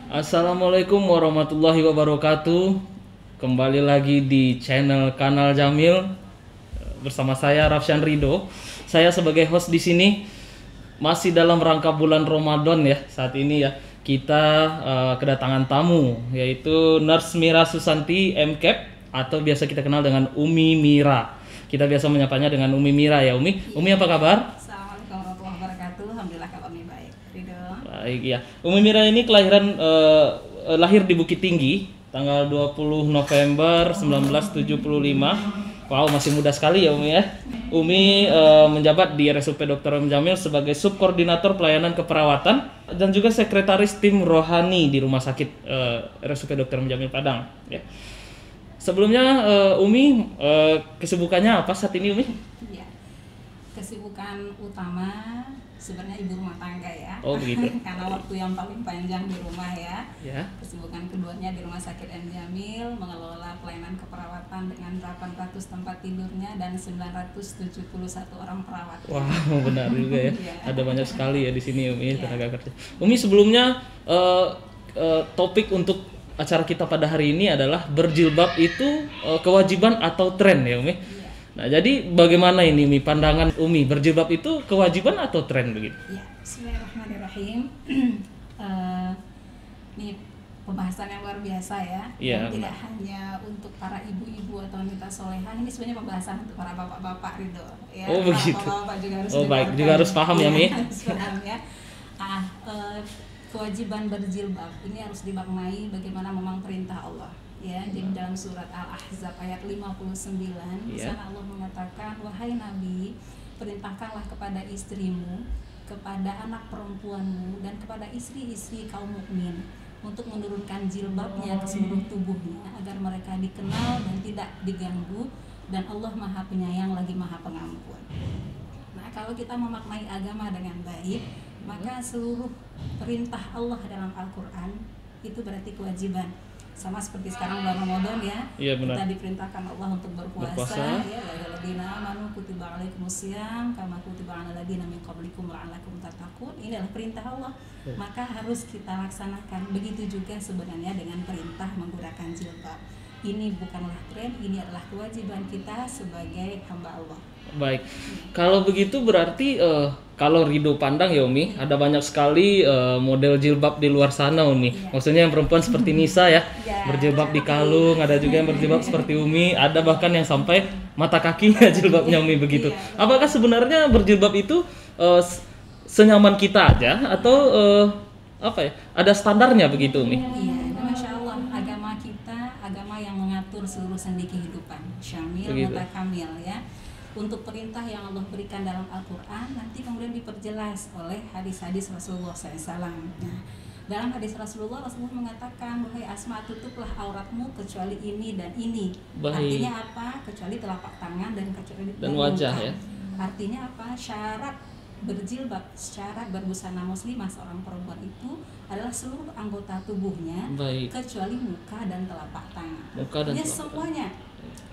Assalamualaikum warahmatullahi wabarakatuh. Kembali lagi di channel Kanal Jamil bersama saya Rafshan Rido. Saya sebagai host di sini masih dalam rangka bulan Ramadan ya. Saat ini ya kita kedatangan tamu yaitu Nurse Mira Susanti MCAP atau biasa kita kenal dengan Umi Mira. Kita biasa menyapanya dengan Umi Mira ya Umi. Umi apa kabar? Assalamualaikum warahmatullahi wabarakatuh. Alhamdulillah kami baik. Ridho. Baik ya. Umi Mira ini lahir di Bukit Tinggi tanggal 20 November 1975. Wow, masih muda sekali ya Umi ya. Umi menjabat di RSUP Dr. M. Jamil sebagai subkoordinator pelayanan keperawatan dan juga sekretaris tim rohani di Rumah Sakit RSUP Dr. M. Jamil Padang ya. Sebelumnya Umi kesibukannya apa saat ini Umi? Ya, kesibukan utama sebenarnya ibu rumah tangga ya. Oh begitu. Karena waktu yang paling panjang di rumah ya. Ya. Kesibukan keduanya di Rumah Sakit M. Jamil mengelola pelayanan keperawatan dengan 800 tempat tidurnya dan 971 orang perawat. Wah, benar juga ya. Ya. Ada banyak sekali ya di sini Umi Ya. tenaga kerja. Umi sebelumnya topik untuk acara kita pada hari ini adalah berjilbab itu kewajiban atau tren ya Umi. Ya. Nah, jadi bagaimana ini Umi pandangan Umi berjilbab itu kewajiban atau tren begitu? Ya, bismillahirrahmanirrahim. Ini pembahasan yang luar biasa ya. Iya, Dan tidak hanya untuk para ibu-ibu atau wanita soleha, ini sebenarnya pembahasan untuk para bapak-bapak Ridho. Ya, Oh, para begitu. bapak-bapak juga harus Oh, baik. dengarkan. Juga harus paham ya, Mi? Harus paham ya. Kewajiban berjilbab ini harus dimaknai bagaimana memang perintah Allah. Ya, jadi dalam surat Al-Ahzab ayat 59 di Iya. sana Allah mengatakan, wahai Nabi, perintahkanlah kepada istrimu, kepada anak perempuanmu, dan kepada istri-istri kaum mukmin untuk menurunkan jilbabnya ke seluruh tubuhnya agar mereka dikenal dan tidak diganggu, dan Allah Maha Penyayang lagi Maha Pengampun. Nah, kalau kita memaknai agama dengan baik, maka seluruh perintah Allah dalam Al-Quran itu berarti kewajiban. Sama seperti sekarang bulan Ramadan ya, Iya, benar. kita diperintahkan Allah untuk berpuasa. Ya, walladzina amanu kutiba alaikumusiyam kama kutiba alal ladzina min qablikum la'allakum tattaqun. Ini adalah perintah Allah, maka harus kita laksanakan. Begitu juga sebenarnya dengan perintah menggunakan jilbab. Ini bukanlah tren, ini adalah kewajiban kita sebagai hamba Allah. Baik. Kalau begitu berarti kalau Rido pandang ya Umi, ada banyak sekali model jilbab di luar sana Umi. Iya. Maksudnya yang perempuan seperti Nisa ya, Ya, berjilbab di kalung, ada juga yang berjilbab seperti Umi, ada bahkan yang sampai mata kakinya jilbabnya Umi begitu. Iya. Apakah sebenarnya berjilbab itu senyaman kita aja atau apa ya? Ada standarnya begitu Umi? Iya, Masya Allah, agama kita, agama yang mengatur seluruh sendi kehidupan, syamil, Begitu. mutakamil ya. Untuk perintah yang Allah berikan dalam Al-Quran, nanti kemudian diperjelas oleh hadis-hadis Rasulullah SAW. Nah, dalam hadis Rasulullah mengatakan, wahai Asma, tutuplah auratmu kecuali ini dan ini. Baik. Artinya apa? Kecuali telapak tangan dan kecuali Dan wajah muka. ya. Artinya apa? Syarat berjilbab, syarat berbusana muslimah seorang perempuan itu adalah seluruh anggota tubuhnya, Baik. kecuali muka dan telapak tangan. Muka dan Ya, telapak semuanya.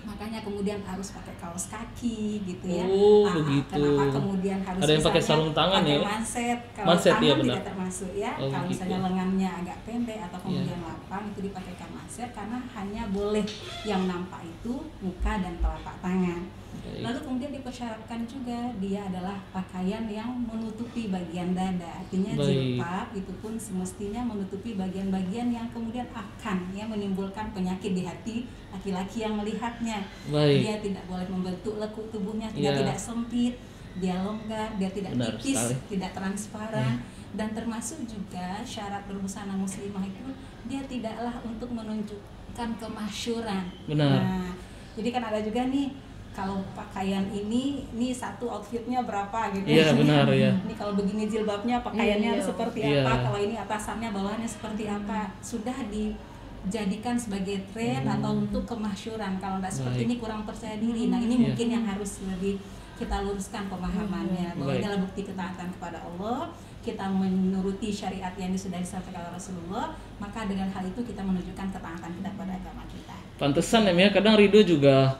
Makanya kemudian harus pakai kaos kaki gitu ya. Oh, begitu. Kenapa kemudian harus Ada yang pakai misalnya sarung tangan pakai ya? manset. Kalau Manset, tangan iya, benar. tidak termasuk ya. Oh, Kalau begitu. misalnya lengannya agak pendek atau Iya. kemudian lapang itu dipakaikan manset karena hanya boleh yang nampak itu muka dan telapak tangan. Baik. Lalu kemudian dipersyaratkan juga dia adalah pakaian yang menutupi bagian dada. Artinya Baik. jilbab itu pun semestinya menutupi bagian-bagian yang kemudian akan ya menimbulkan penyakit di hati laki-laki yang melihatnya. Baik. Dia tidak boleh membentuk lekuk tubuhnya, Ya. tidak sempit, dia longgar, dia tidak Benar tipis, sekali. tidak transparan. Dan termasuk juga syarat berbusana muslimah itu dia tidaklah untuk menunjukkan kemasyuran. Benar. Nah, jadi kan ada juga nih kalau pakaian ini satu outfitnya berapa gitu. Iya, benar ya. Ini kalau begini jilbabnya pakaiannya Iya. seperti Iya. apa, kalau ini atasannya bawahnya seperti apa. Sudah dijadikan sebagai tren atau untuk kemasyuran. Kalau tidak seperti Baik. ini kurang percaya diri. Nah, ini Iya. mungkin yang harus lebih kita luruskan pemahamannya. Bahwa Baik. ini adalah bukti ketaatan kepada Allah. Kita menuruti syariat yang sudah disampaikan oleh Rasulullah, maka dengan hal itu kita menunjukkan ketaatan kita pada agama kita. Pantesan ya, kadang Rido juga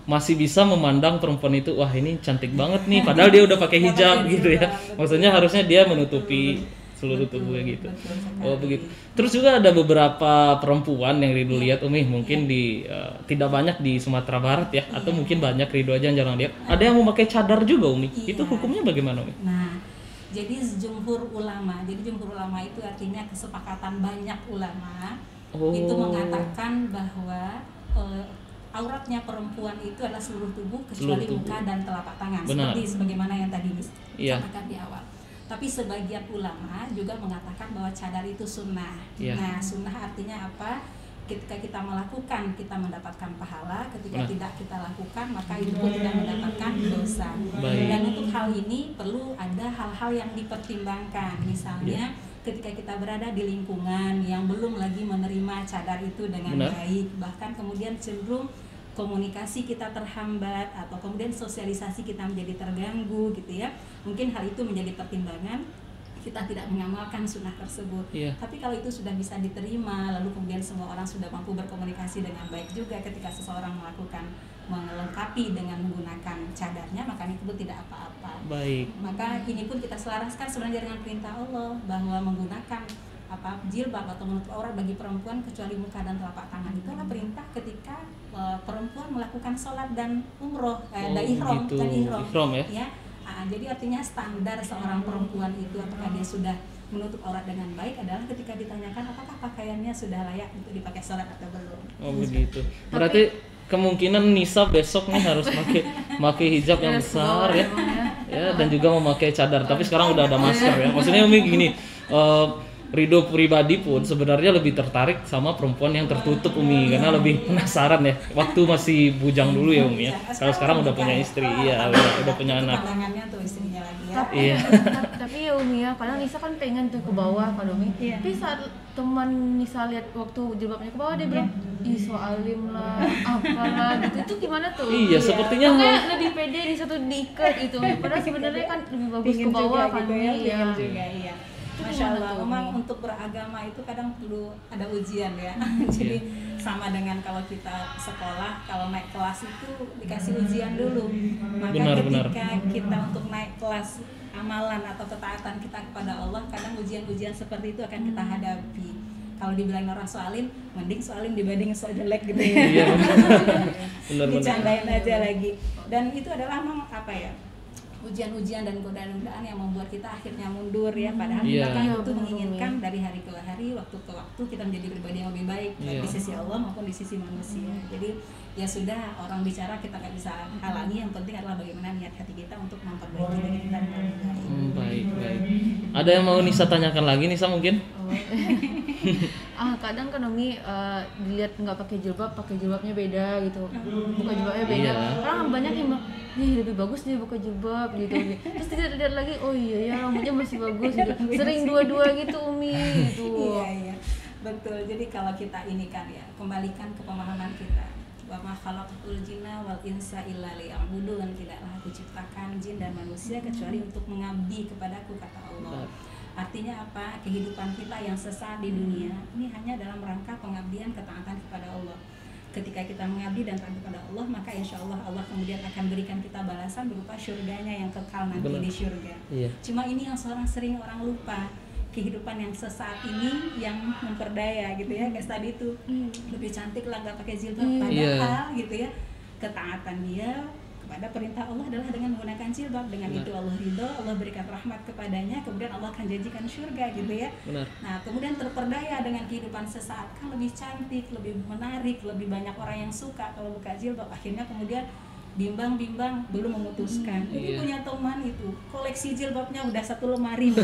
masih bisa memandang perempuan itu, wah ini cantik banget nih, padahal dia udah pakai hijab gitu ya. Maksudnya harusnya dia menutupi seluruh tubuhnya gitu. Betul sekali. Oh begitu. Terus juga ada beberapa perempuan yang Ridho lihat Umi, mungkin di tidak banyak di Sumatera Barat ya, atau mungkin banyak Ridho aja yang jarang lihat. Ada yang memakai cadar juga Umi. Itu hukumnya bagaimana Umi? Nah, jadi jumhur ulama itu artinya kesepakatan banyak ulama itu mengatakan bahwa auratnya perempuan itu adalah seluruh tubuh kecuali muka dan telapak tangan. Benar. Seperti sebagaimana yang tadi disampaikan di awal. Tapi sebagian ulama juga mengatakan bahwa cadar itu sunnah. Nah, sunnah artinya apa? Ketika kita melakukan, kita mendapatkan pahala. Ketika tidak kita lakukan, maka itu pun tidak mendapatkan dosa. Dan untuk hal ini perlu ada hal-hal yang dipertimbangkan. Misalnya ketika kita berada di lingkungan yang belum lagi menerima cadar itu dengan baik, bahkan kemudian cenderung komunikasi kita terhambat atau kemudian sosialisasi kita menjadi terganggu gitu ya. Mungkin hal itu menjadi pertimbangan kita tidak mengamalkan sunnah tersebut. Tapi kalau itu sudah bisa diterima, lalu kemudian semua orang sudah mampu berkomunikasi dengan baik juga ketika seseorang melengkapi dengan menggunakan cadarnya, maka itu pun tidak apa-apa. Maka ini pun kita selaraskan sebenarnya dengan perintah Allah bahwa menggunakan jilbab atau menutup aurat bagi perempuan kecuali muka dan telapak tangan itu adalah perintah ketika perempuan melakukan sholat dan umroh ihram ya. Jadi artinya standar seorang perempuan itu apakah dia sudah menutup aurat dengan baik adalah ketika ditanyakan apakah pakaiannya sudah layak untuk dipakai sholat atau belum. Oh begitu. Berarti kemungkinan Nisa besok nih harus pakai hijab yang besar ya, dan juga memakai cadar. Tapi sekarang udah ada masker ya. Maksudnya Umi gini, Ridho pribadi pun sebenarnya lebih tertarik sama perempuan yang tertutup Umi, karena lebih penasaran ya. Waktu masih bujang dulu ya Umi ya. Kalau sekarang udah punya istri, udah punya anak. Tapi ya Umi ya, kadang Nisa kan pengen tuh ke bawah kan Umi. Tapi saat teman Nisa lihat waktu jilbabnya ke bawah dia bilang, ih so alim lah, apalah gitu. Itu gimana tuh? Iya, sepertinya kayak lebih pede di satu diikat gitu. Padahal sebenarnya kan lebih bagus ke bawah kan Umi ya. Masya Allah, memang untuk beragama itu kadang perlu ada ujian ya. Jadi sama dengan kalau kita sekolah, kalau naik kelas itu dikasih ujian dulu. Maka ketika kita untuk naik kelas amalan atau ketaatan kita kepada Allah, kadang ujian-ujian seperti itu akan kita hadapi. Kalau dibilang orang soalin, mending soalin dibanding soal jelek gitu ya. Dicandain aja lagi. Dan itu adalah memang ujian-ujian dan godaan-godaan yang membuat kita akhirnya mundur ya, padahal kita kan itu menginginkan dari hari ke hari, waktu ke waktu kita menjadi pribadi yang lebih baik baik di sisi Allah maupun di sisi manusia. Jadi ya sudah, orang bicara kita nggak bisa halangi, yang penting adalah bagaimana niat hati kita untuk memperbaiki diri kita dengan baik. Baik. Ada yang mau Nisa tanyakan lagi Nisa mungkin? Kadang kan Umi dilihat nggak pakai jilbabnya beda gitu, buka jilbabnya beda. Karena banyak yang bilang, lebih bagus nih buka jilbab gitu. Terus dilihat lagi, oh iya ya rambutnya masih bagus gitu. Sering dua-dua gitu Umi gitu. Iya. Betul. Jadi kalau kita ini kan ya, kembalikan ke pemahaman kita. Wa ma khalaqatul jinna wal insa illa liya'budun. Tidaklah aku ciptakan jin dan manusia kecuali untuk mengabdi kepadaku, kata Allah. Artinya apa? Kehidupan kita yang sesaat di dunia ini hanya dalam rangka pengabdian ketaatan kepada Allah. Ketika kita mengabdi dan taat kepada Allah, maka insya Allah Allah kemudian akan berikan kita balasan berupa syurganya yang kekal nanti di syurga. Cuma ini yang sering orang lupa, kehidupan yang sesaat ini yang memperdaya gitu ya. Kayak tadi itu lebih cantik lah nggak pakai jilbab, padahal gitu ya ketaatan dia kepada perintah Allah adalah dengan menggunakan jilbab. Dengan itu Allah ridho, Allah berikan rahmat kepadanya, kemudian Allah akan janjikan surga gitu ya. Nah kemudian terperdaya dengan kehidupan sesaat, kan lebih cantik, lebih menarik, lebih banyak orang yang suka kalau buka jilbab. Akhirnya kemudian bimbang belum memutuskan. Itu punya teman itu koleksi jilbabnya udah 1 lemari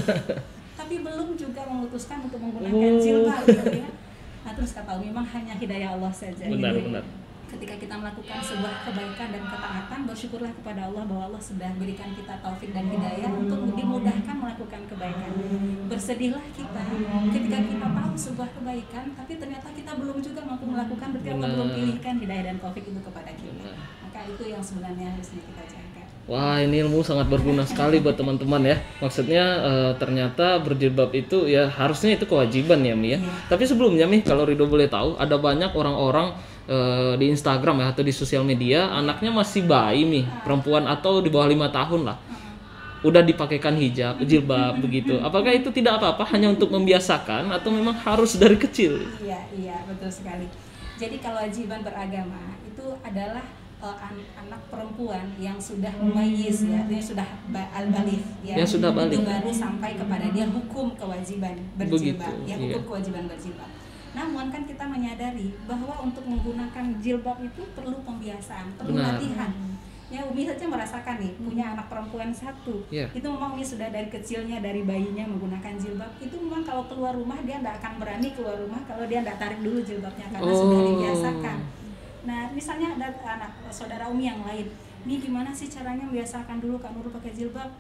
tapi belum juga memutuskan untuk menggunakan jilbab gitu ya. Nah terus kata memang hanya hidayah Allah saja. Benar. Ketika kita melakukan sebuah kebaikan dan ketaatan, bersyukurlah kepada Allah bahwa Allah sudah berikan kita taufik dan hidayah untuk dimudahkan melakukan kebaikan. Bersedihlah kita ketika kita tahu sebuah kebaikan, tapi ternyata kita belum juga mampu melakukan, berarti Allah belum pilihkan hidayah dan taufik itu kepada kita. Maka itu yang sebenarnya harusnya kita jaga. Wah, ini ilmu sangat berguna sekali buat teman-teman ya. Maksudnya ternyata berjilbab itu ya harusnya itu kewajiban ya Mi ya. Tapi sebelumnya Mi, kalau Ridho boleh tahu, ada banyak orang-orang di Instagram ya atau di sosial media anaknya masih bayi Mi, perempuan atau di bawah 5 tahun lah. udah dipakaikan hijab, jilbab begitu. Apakah itu tidak apa-apa hanya untuk membiasakan atau memang harus dari kecil? Iya, betul sekali. Jadi kewajiban beragama itu adalah anak perempuan yang sudah mumayyiz ya, artinya sudah al-baligh ya. Yang sudah balik. Itu baru sampai kepada dia hukum kewajiban berjilbab, Begitu, ya iya. hukum kewajiban berjilbab. Namun kan kita menyadari bahwa untuk menggunakan jilbab itu perlu pembiasaan, perlu Benar. latihan. Ya Umi saja merasakan nih, punya anak perempuan satu. Iya. Itu memang Umi sudah dari kecilnya, dari bayinya menggunakan jilbab. Itu memang kalau keluar rumah dia tidak akan berani keluar rumah kalau dia tidak tarik dulu jilbabnya karena sudah dibiasakan. Nah, misalnya ada anak saudara Umi yang lain, ini gimana sih caranya membiasakan dulu Kak Nurul pakai jilbab?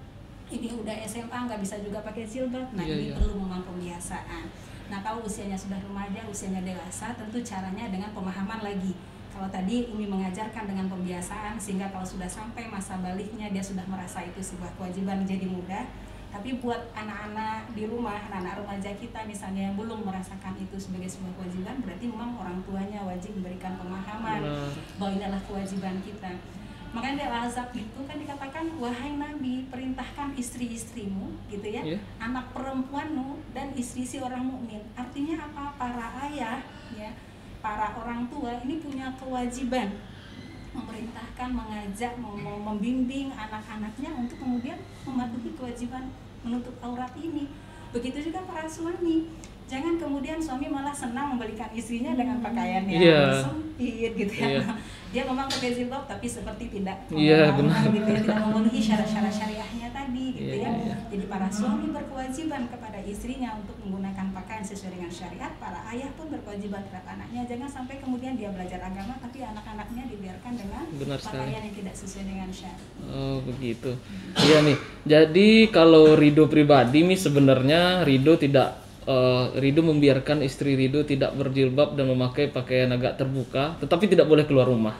Ini udah SMA nggak bisa juga pakai jilbab. Nah, ini perlu memang pembiasaan. Nah, kalau usianya sudah remaja, usianya dewasa, tentu caranya dengan pemahaman lagi. Kalau tadi Umi mengajarkan dengan pembiasaan sehingga kalau sudah sampai masa baliknya dia sudah merasa itu sebuah kewajiban jadi mudah. Tapi buat anak-anak di rumah, anak-anak remaja kita misalnya yang belum merasakan itu sebagai sebuah kewajiban, berarti memang orang tuanya wajib memberikan pemahaman bahwa ini adalah kewajiban kita. Makanya di Al-Ahzab itu kan dikatakan, wahai Nabi, perintahkan istri-istrimu gitu ya, anak perempuanmu dan istri orang mukmin. Artinya apa? Para ayah ya, para orang tua ini punya kewajiban memerintahkan, mengajak, membimbing anak-anaknya untuk kemudian mematuhi kewajiban menutup aurat ini. Begitu juga para suami. Jangan kemudian suami malah senang membelikan istrinya dengan pakaian yang sempit gitu ya. Dia memang pakai jilbab tapi seperti tidak benar. gitu ya, tidak memenuhi syarat-syarat syariahnya tadi gitu ya. Jadi para suami berkewajiban kepada istrinya untuk menggunakan pakaian sesuai dengan syariat. Para ayah pun berkewajiban terhadap anaknya. Jangan sampai kemudian dia belajar agama tapi anak-anaknya dibiarkan dengan pakaian yang tidak sesuai dengan syariat. Oh begitu. Iya nih. Jadi kalau Ridho pribadi nih sebenarnya Ridho tidak Ridho membiarkan istri Ridho tidak berjilbab dan memakai pakaian agak terbuka, tetapi tidak boleh keluar rumah.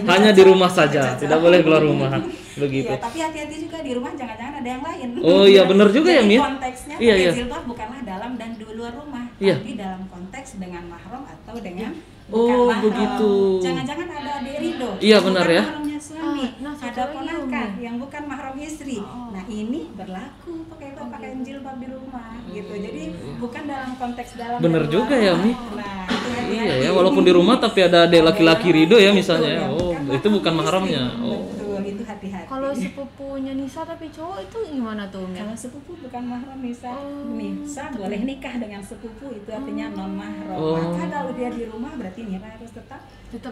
Hanya di rumah saja, tidak boleh keluar rumah. Begitu. Iya, tapi hati-hati juga di rumah jangan-jangan ada yang lain. Oh iya benar juga ya Mi. Konteksnya pakai jilbab bukanlah dalam dan di luar rumah, tapi dalam konteks dengan mahram atau dengan bukan mahram. Begitu. Jangan-jangan ada adik Ridho. Iya benar ya. Mahramnya suami, ada ponakan lagi, yang bukan mahram istri. Nah ini berlaku pakaian jilbab di rumah gitu. Jadi bukan dalam konteks dalam. Bener juga ya Mi. Nah, iya ya, walaupun di rumah tapi ada adik laki-laki Ridho ya misalnya. Oh itu bukan mahramnya. Oh. Betul, itu hati-hati. Kalau sepupunya Nisa tapi cowok itu gimana tuh Mi? Kalau sepupu bukan mahram Nisa. Nisa boleh nikah dengan sepupu, itu artinya non mahram. Maka kalau dia di rumah berarti Nira harus tetap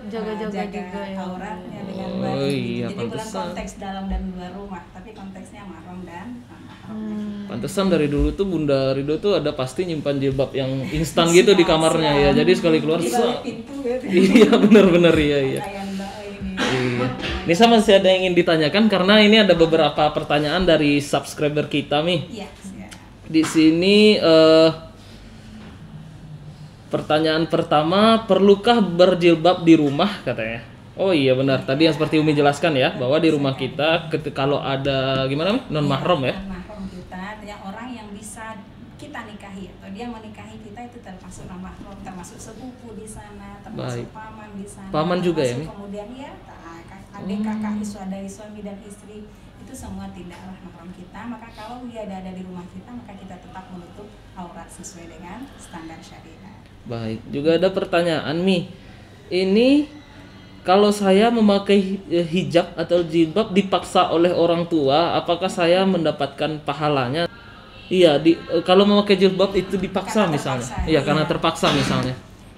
jaga-jaga juga ya. auratnya dengan baik. Iya, Jadi bukan pantesan. konteks dalam dan luar rumah, tapi konteksnya mahram dan non mahram. Pantesan dari dulu tuh Bunda Ridho tuh ada pasti nyimpan jilbab yang instan gitu di kamarnya ya. Jadi sekali keluar Di balik pintu gitu. Iya benar-benar iya. Pakaian mbak ini. Iya. Nisa masih ada yang ingin ditanyakan karena ini ada beberapa pertanyaan dari subscriber kita nih. Iya. Di sini pertanyaan pertama, perlukah berjilbab di rumah katanya? Oh iya benar. Tadi yang seperti Umi jelaskan ya, bahwa di rumah kita kalau ada gimana Mi? Non mahram ya. Non mahram kita, artinya orang yang bisa kita nikahi atau dia menikahi kita itu termasuk non mahram, termasuk sepupu di sana, termasuk paman di sana. Paman juga ya Mi? Kemudian ya adik kakak dari suami dan istri itu semua tidaklah mahram kita. Maka kalau dia ada di rumah kita, maka kita tetap menutup aurat sesuai dengan standar syariat. Baik, juga ada pertanyaan Mi. Ini kalau saya memakai hijab atau jilbab dipaksa oleh orang tua, apakah saya mendapatkan pahalanya? Iya, kalau memakai jilbab itu dipaksa Karena misalnya. terpaksa, Iya, karena terpaksa misalnya.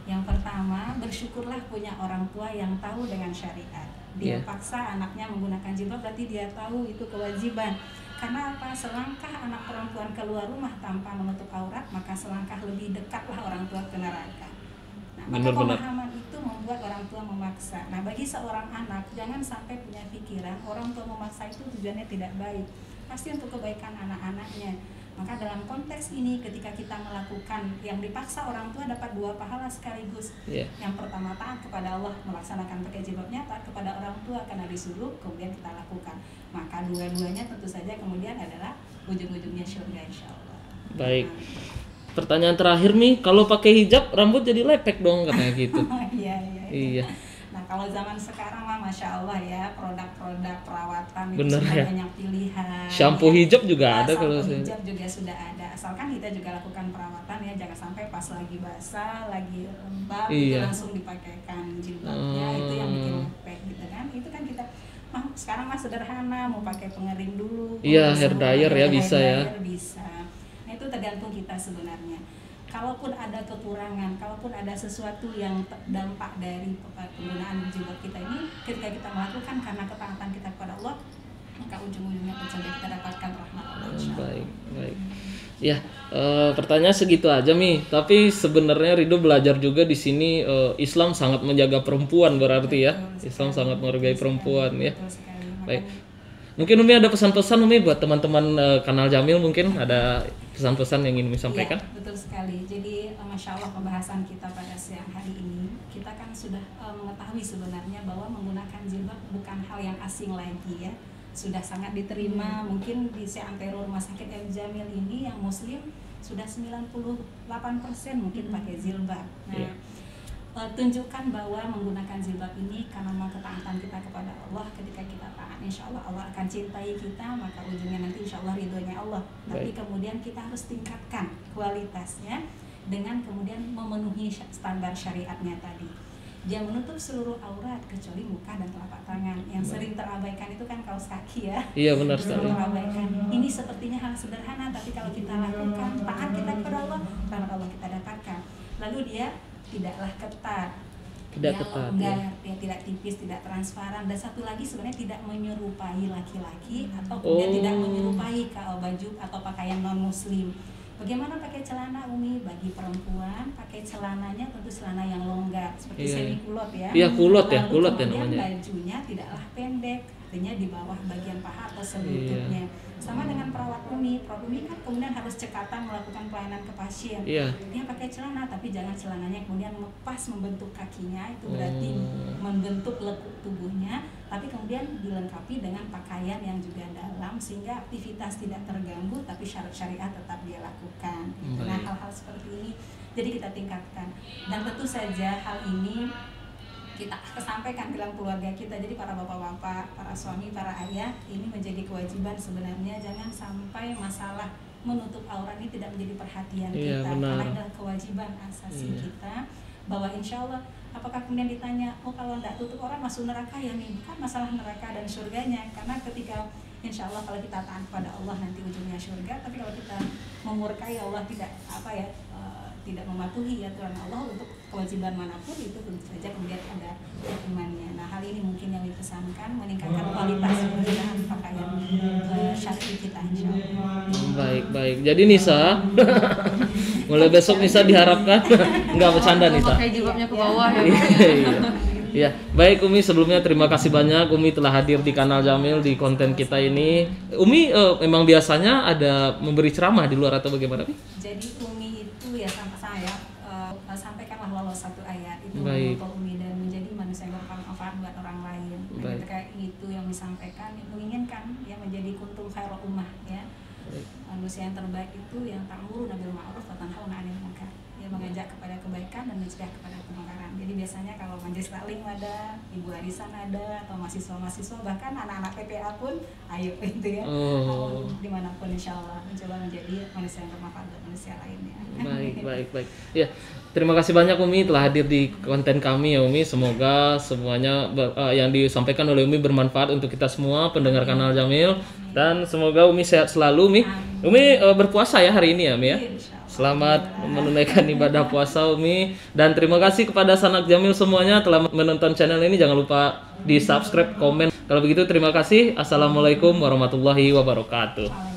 Yang pertama, bersyukurlah punya orang tua yang tahu dengan syariat. Dia paksa anaknya menggunakan jilbab, berarti dia tahu itu kewajiban. Karena apa? Selangkah anak perempuan keluar rumah tanpa menutup aurat, maka selangkah lebih dekatlah orang tua ke neraka. Nah, maka pemahaman itu membuat orang tua memaksa. Nah, bagi seorang anak, jangan sampai punya pikiran orang tua memaksa itu tujuannya tidak baik. Pasti untuk kebaikan anak-anaknya. Maka dalam konteks ini ketika kita melakukan yang dipaksa orang tua dapat dua pahala sekaligus. Yang pertama taat kepada Allah melaksanakan pakai jilbabnya, taat kepada orang tua karena disuruh, kemudian kita lakukan. Maka dua-duanya tentu saja kemudian adalah ujung-ujungnya surga insyaallah. Baik. Pertanyaan terakhir Mi, kalau pakai hijab rambut jadi lepek dong katanya gitu. Iya. Iya. Nah Kalau zaman sekarang mah masya Allah ya, produk-produk perawatan itu Bener sudah ya. banyak pilihan. Shampoo ya. hijab juga ada kalau Shampoo saya. hijab juga sudah ada. Asalkan kita juga lakukan perawatan ya, jangan sampai pas lagi basah, lagi lembab itu Iya. langsung dipakaikan jilbabnya, itu yang bikin ngepek gitu kan. Itu kan kita sekarang mah sederhana, mau pakai pengering dulu. Iya, mau hair semua dryer ya hair bisa ya. dryer bisa. Nah, itu tergantung kita sebenarnya. Kalaupun ada kekurangan, kalaupun ada sesuatu yang dampak dari penggunaan jilbab kita ini, ketika kita melakukan karena ketaatan kita kepada Allah, maka ujung-ujungnya tentu saja kita dapatkan rahmat Allah. Insya Allah. Baik. Ya, pertanyaan segitu aja Mi. Tapi sebenarnya Ridho belajar juga di sini Islam sangat menjaga perempuan berarti ya. Betul Islam sekali, sangat menghargai betul perempuan sekali, ya. betul sekali. Baik. Makanya Mungkin Umi ada pesan-pesan Umi buat teman-teman kanal Jamil, mungkin ada pesan-pesan yang ingin Umi sampaikan? Iya, betul sekali. Jadi Masya Allah pembahasan kita pada siang hari ini, kita kan sudah mengetahui sebenarnya bahwa menggunakan jilbab bukan hal yang asing lagi ya. Sudah sangat diterima, mungkin di seantero Rumah Sakit M Jamil ini yang muslim sudah 98% mungkin pakai jilbab. Nah, Iya. tunjukkan bahwa menggunakan jilbab ini karena memang ketaatan kita kepada Allah. Ketika kita taat, insya Allah Allah akan cintai kita, maka ujungnya nanti insya Allah ridhonya Allah. Tapi Baik. kemudian kita harus tingkatkan kualitasnya dengan kemudian memenuhi standar syariatnya tadi. Dia menutup seluruh aurat kecuali muka dan telapak tangan. Yang sering terabaikan itu kan kaos kaki ya. Iya benar Sering sekali. terabaikan. Ini sepertinya hal sederhana, tapi kalau kita lakukan, taat kita kepada Allah, rahmat Allah kita dapatkan. Lalu dia tidaklah ketat, Tidak dia ketat, longgar, dia tidak tipis, tidak transparan, dan satu lagi sebenarnya tidak menyerupai laki-laki atau kemudian tidak menyerupai baju atau pakaian non muslim. Bagaimana pakai celana Umi? Bagi perempuan pakai celananya tentu celana yang longgar seperti Iya. semi kulot ya. Iya, kulot ya, Lalu kulot ya kemudian namanya. bajunya tidaklah pendek, artinya di bawah bagian paha atau Iya. selututnya. Sama dengan perawat Umi kan kemudian harus cekatan melakukan pelayanan ke pasien. Iya. Dia pakai celana tapi jangan celananya kemudian pas membentuk kakinya, itu berarti membentuk lekuk tubuhnya, tapi kemudian dilengkapi dengan pakaian yang juga dalam sehingga aktivitas tidak terganggu tapi syarat syariat tetap dia lakukan. Nah, Baik. hal-hal seperti ini jadi kita tingkatkan, dan tentu saja hal ini kita kesampaikan ke dalam keluarga kita. Jadi para bapak-bapak, para suami, para ayah, ini menjadi kewajiban sebenarnya. Jangan sampai masalah menutup aurat ini tidak menjadi perhatian Iya, kita, benar. karena adalah kewajiban asasi Iya. kita. Bahwa insya Allah, apakah kemudian ditanya, oh kalau tidak tutup aurat masuk neraka ya? Nih bukan masalah neraka dan surganya, karena ketika insya Allah kalau kita taat pada Allah nanti ujungnya surga. Tapi kalau kita memurkai Allah, tidak mematuhi aturan Allah untuk kewajiban manapun, itu tentu saja kemudian ada hukumannya. Nah, hal ini mungkin yang dipesankan, meningkatkan kualitas penggunaan pakaian syar'i kita insya Allah. Baik. Jadi Nisa, mulai besok Nisa diharapkan nggak bercanda Nisa. Pakai jilbabnya ke bawah ya. Iya. Baik Umi, sebelumnya terima kasih banyak Umi telah hadir di kanal Jamil di konten kita ini. Umi memang biasanya ada memberi ceramah di luar atau bagaimana? Jadi Umi itu ya sama saya sampaikanlah walau satu ayat itu Baik. untuk Umi dan menjadi manusia yang bermanfaat buat orang lain. Dan Baik. ketika itu yang disampaikan, menginginkan ya menjadi kuntum khairul ummah ya. Baik. Manusia yang terbaik itu yang ta'muruna bil ma'ruf wa tanhauna 'anil munkar. Dia mengajak kepada kebaikan dan mencegah kepada kemungkaran. Jadi biasanya kalau majelis taklim ada, ibu arisan ada, atau mahasiswa-mahasiswa, bahkan anak-anak PPA pun ayo gitu ya. Oh. Dimanapun insya Allah mencoba menjadi manusia yang bermanfaat buat manusia lainnya. Baik. Ya, terima kasih banyak Umi telah hadir di konten kami ya Umi. Semoga semuanya yang disampaikan oleh Umi bermanfaat untuk kita semua pendengar kanal Jamil, dan semoga Umi sehat selalu Umi. Umi berpuasa ya hari ini ya Umi ya. Selamat menunaikan ibadah puasa Umi, dan terima kasih kepada sanak Jamil semuanya telah menonton channel ini. Jangan lupa di subscribe, komen. Kalau begitu terima kasih. Assalamualaikum warahmatullahi wabarakatuh.